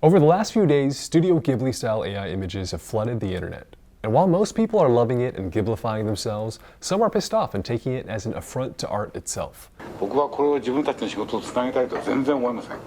Over the last few days, Studio Ghibli-style AI images have flooded the internet. And while most people are loving it and Ghiblifying themselves, some are pissed off and taking it as an affront to art itself. 僕はこれを自分たちの仕事をつなげたいとは全然思いません。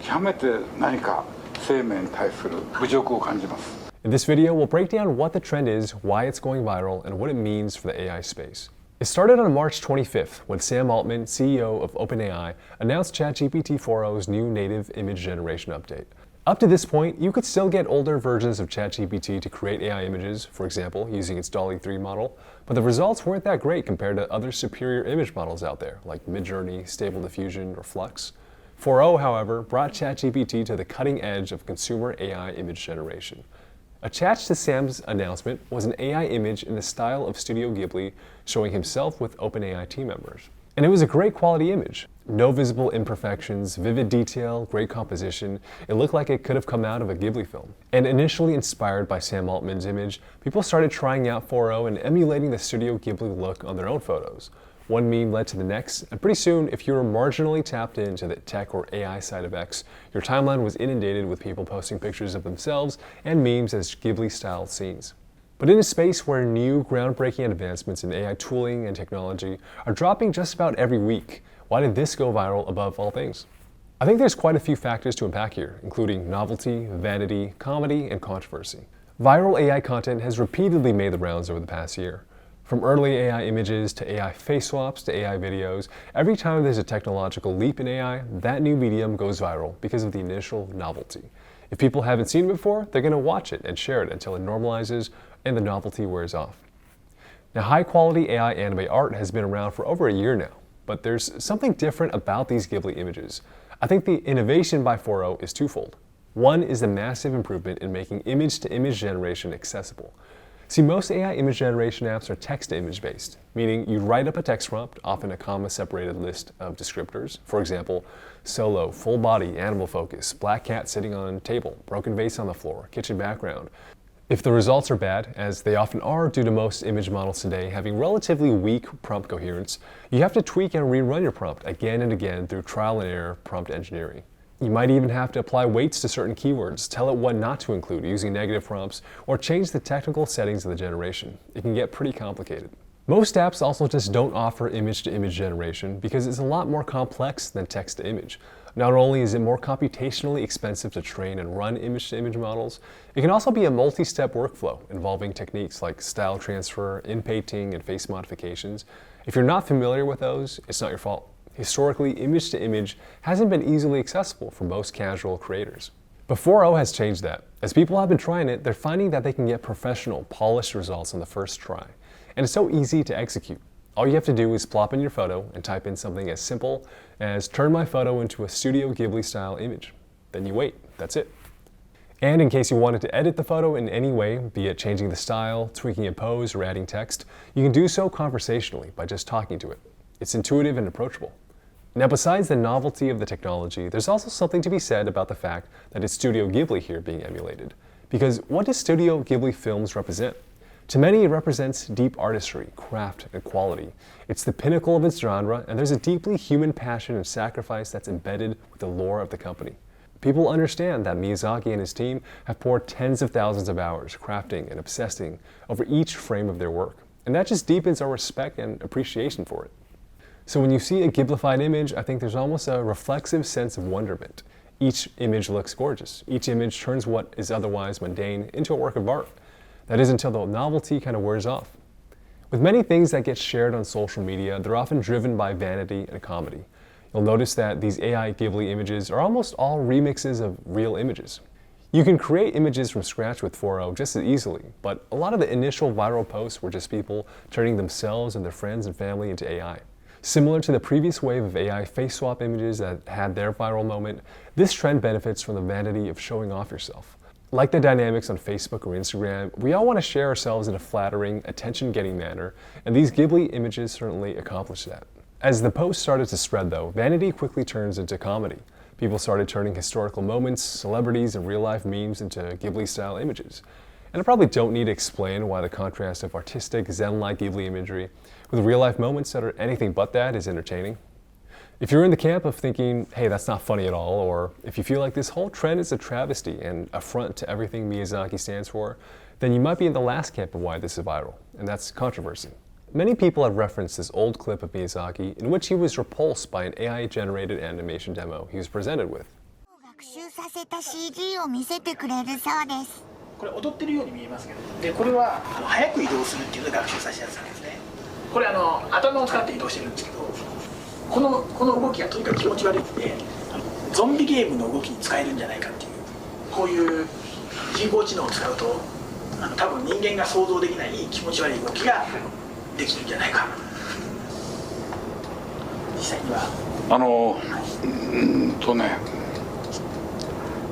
極めて何か生命に対する侮辱を感じます。In this video, we'll break down what the trend is, why it's going viral, and what it means for the AI space. It started on March 25th when Sam Altman, CEO of OpenAI, announced ChatGPT 4.0's new native image generation update. Up to this point, you could still get older versions of ChatGPT to create AI images, for example, using its DALL-E 3 model, but the results weren't that great compared to other superior image models out there, like Midjourney, Stable Diffusion, or Flux. 4.0, however, brought ChatGPT to the cutting edge of consumer AI image generation. Attached to Sam's announcement was an AI image in the style of Studio Ghibli, showing himself with OpenAI team members. And it was a great quality image. No visible imperfections, vivid detail, great composition. It looked like it could have come out of a Ghibli film. And initially inspired by Sam Altman's image, people started trying out 4.0 and emulating the Studio Ghibli look on their own photos. One meme led to the next, and pretty soon, if you were marginally tapped into the tech or AI side of X, your timeline was inundated with people posting pictures of themselves and memes as Ghibli-style scenes. But in a space where new groundbreaking advancements in AI tooling and technology are dropping just about every week, why did this go viral above all things? I think there's quite a few factors to unpack here, including novelty, vanity, comedy, and controversy. Viral AI content has repeatedly made the rounds over the past year. From early AI images to AI face swaps to AI videos, every time there's a technological leap in AI, that new medium goes viral because of the initial novelty. If people haven't seen it before, they're going to watch it and share it until it normalizes and the novelty wears off. Now, high-quality AI anime art has been around for over a year now, but there's something different about these Ghibli images. I think the innovation by 4.0 is twofold. One is the massive improvement in making image-to-image generation accessible. See, most AI image generation apps are text-to-image based, meaning you write up a text prompt, often a comma-separated list of descriptors. For example, solo, full body, animal focus, black cat sitting on a table, broken vase on the floor, kitchen background. If the results are bad, as they often are due to most image models today having relatively weak prompt coherence, you have to tweak and rerun your prompt again and again through trial and error prompt engineering. You might even have to apply weights to certain keywords, tell it what not to include using negative prompts, or change the technical settings of the generation. It can get pretty complicated. Most apps also just don't offer image-to-image generation because it's a lot more complex than text-to-image. Not only is it more computationally expensive to train and run image-to-image models, it can also be a multi-step workflow involving techniques like style transfer, inpainting, and face modifications. If you're not familiar with those, it's not your fault. Historically, image-to-image hasn't been easily accessible for most casual creators. But 4.0 has changed that. As people have been trying it, they're finding that they can get professional, polished results on the first try. And it's so easy to execute. All you have to do is plop in your photo and type in something as simple as turn my photo into a Studio Ghibli style image. Then you wait, that's it. And in case you wanted to edit the photo in any way, be it changing the style, tweaking a pose, or adding text, you can do so conversationally by just talking to it. It's intuitive and approachable. Now, besides the novelty of the technology, there's also something to be said about the fact that it's Studio Ghibli here being emulated. Because what does Studio Ghibli films represent? To many, it represents deep artistry, craft, and quality. It's the pinnacle of its genre, and there's a deeply human passion and sacrifice that's embedded with the lore of the company. People understand that Miyazaki and his team have poured tens of thousands of hours crafting and obsessing over each frame of their work, and that just deepens our respect and appreciation for it. So when you see a Ghiblified image, I think there's almost a reflexive sense of wonderment. Each image looks gorgeous. Each image turns what is otherwise mundane into a work of art. That is until the novelty kind of wears off. With many things that get shared on social media, they're often driven by vanity and comedy. You'll notice that these AI Ghibli images are almost all remixes of real images. You can create images from scratch with 4.0 just as easily, but a lot of the initial viral posts were just people turning themselves and their friends and family into AI. Similar to the previous wave of AI face swap images that had their viral moment, this trend benefits from the vanity of showing off yourself. Like the dynamics on Facebook or Instagram, we all want to share ourselves in a flattering, attention-getting manner, and these Ghibli images certainly accomplish that. As the posts started to spread though, vanity quickly turns into comedy. People started turning historical moments, celebrities, and real-life memes into Ghibli-style images. And I probably don't need to explain why the contrast of artistic, Zen-like Ghibli imagery with real-life moments that are anything but that is entertaining. If you're in the camp of thinking, hey, that's not funny at all, or if you feel like this whole trend is a travesty and affront to everything Miyazaki stands for, then you might be in the last camp of why this is viral, and that's controversy. Many people have referenced this old clip of Miyazaki in which he was repulsed by an AI-generated animation demo he was presented with. 学習させた CG を見せてくれるそうです。これ踊ってるように見えますけど、でこれは早く移動するっていうので学習させたやつなんですね。これ頭を使って移動してるんですけど、この動きがとにかく気持ち悪いんで、ゾンビゲームの動きに使えるんじゃないかっていう、こういう人工知能を使うと多分人間が想像できない気持ち悪い動きができるんじゃないか。実際には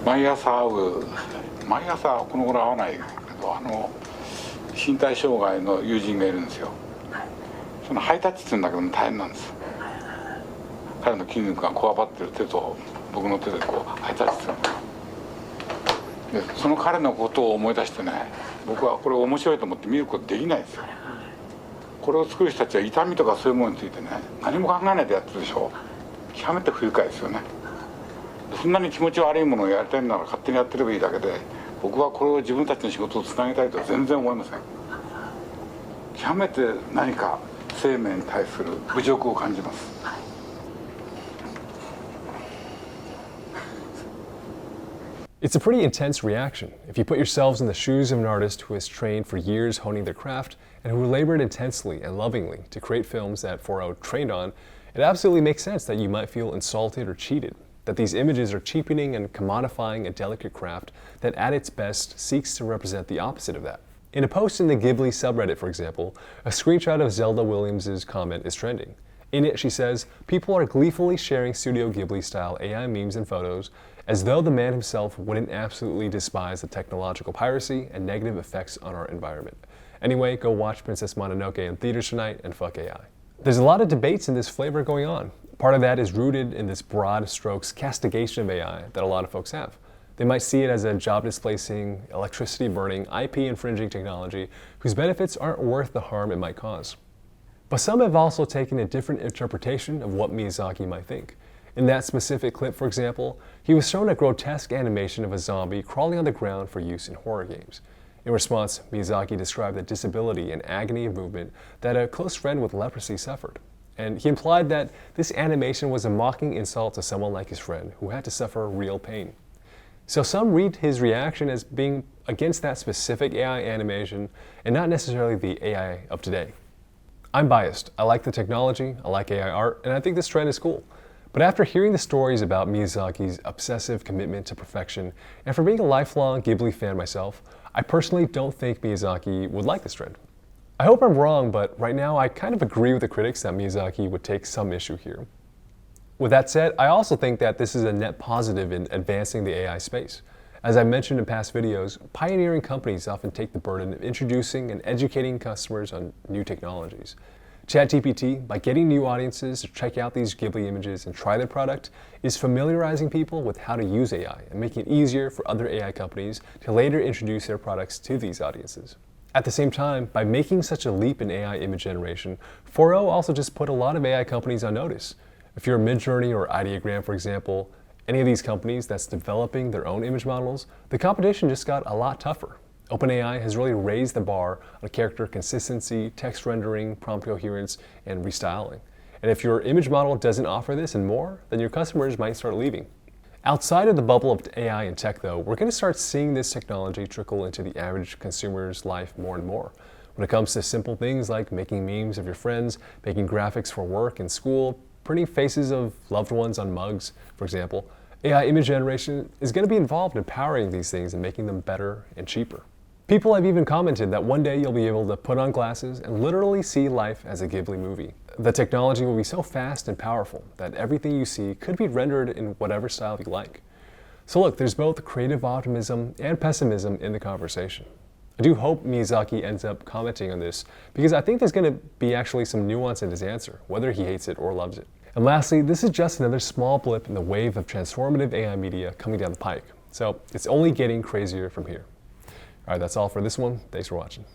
毎朝この頃会わないけど身体障害の友人がいるんですよ。そのハイタッチするんだけども大変なんです。彼の筋肉がこわばってる手と僕の手でこうハイタッチするで、その彼のことを思い出してね、僕はこれ面白いと思って見ることできないですよ。これを作る人たちは痛みとかそういうものについてね、何も考えないでやってるでしょ。極めて不愉快ですよね。そんなに気持ち悪いものをやりたいなら勝手にやってればいいだけで、僕はこれを自分たちの仕事をつなげたいとは全然思いません。極めて何か生命に対する侮辱を感じます。It's a pretty intense reaction. If you put yourselves in the shoes of an artist who has trained for years honing their craft and who labored intensely and lovingly to create films that 4O trained on, it absolutely makes sense that you might feel insulted or cheated, that these images are cheapening and commodifying a delicate craft that at its best seeks to represent the opposite of that. In a post in the Ghibli subreddit, for example, a screenshot of Zelda Williams' comment is trending. In it, she says, people are gleefully sharing Studio Ghibli-style AI memes and photos as though the man himself wouldn't absolutely despise the technological piracy and negative effects on our environment. Anyway, go watch Princess Mononoke in theaters tonight and fuck AI. There's a lot of debates in this flavor going on. Part of that is rooted in this broad strokes castigation of AI that a lot of folks have. They might see it as a job displacing, electricity burning, IP infringing technology whose benefits aren't worth the harm it might cause. But some have also taken a different interpretation of what Miyazaki might think. In that specific clip, for example, he was shown a grotesque animation of a zombie crawling on the ground for use in horror games. In response, Miyazaki described the disability and agony of movement that a close friend with leprosy suffered. And he implied that this animation was a mocking insult to someone like his friend who had to suffer real pain. So some read his reaction as being against that specific AI animation and not necessarily the AI of today. I'm biased. I like the technology, I like AI art, and I think this trend is cool. But after hearing the stories about Miyazaki's obsessive commitment to perfection, and for being a lifelong Ghibli fan myself, I personally don't think Miyazaki would like this trend. I hope I'm wrong, but right now I kind of agree with the critics that Miyazaki would take some issue here. With that said, I also think that this is a net positive in advancing the AI space. As I mentioned in past videos, pioneering companies often take the burden of introducing and educating customers on new technologies. ChatGPT, by getting new audiences to check out these Ghibli images and try their product, is familiarizing people with how to use AI and making it easier for other AI companies to later introduce their products to these audiences. At the same time, by making such a leap in AI image generation, 4O also just put a lot of AI companies on notice. If you're Midjourney or Ideogram, for example, any of these companies that's developing their own image models, the competition just got a lot tougher. OpenAI has really raised the bar on character consistency, text rendering, prompt coherence, and restyling. And if your image model doesn't offer this and more, then your customers might start leaving. Outside of the bubble of AI and tech though, we're going to start seeing this technology trickle into the average consumer's life more and more. When it comes to simple things like making memes of your friends, making graphics for work and school, printing faces of loved ones on mugs, for example, AI image generation is going to be involved in powering these things and making them better and cheaper. People have even commented that one day you'll be able to put on glasses and literally see life as a Ghibli movie. The technology will be so fast and powerful that everything you see could be rendered in whatever style you like. So look, there's both creative optimism and pessimism in the conversation. I do hope Miyazaki ends up commenting on this because I think there's going to be actually some nuance in his answer, whether he hates it or loves it. And lastly, this is just another small blip in the wave of transformative AI media coming down the pike. So it's only getting crazier from here. All right, that's all for this one. Thanks for watching.